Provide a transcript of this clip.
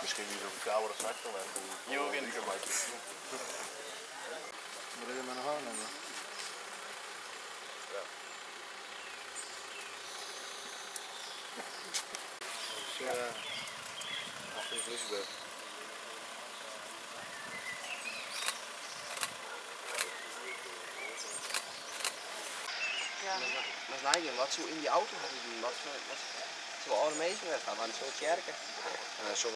Misschien wie zo'n koude zak dan hebben. Jürgen. Moet je maar nog aan hebben. Ja. Achter de Liesburg. Ja. Maar Nigel, wat zo in die auto hadden doen, wat zo oude mensen gaan, waren zo kerken. En zo.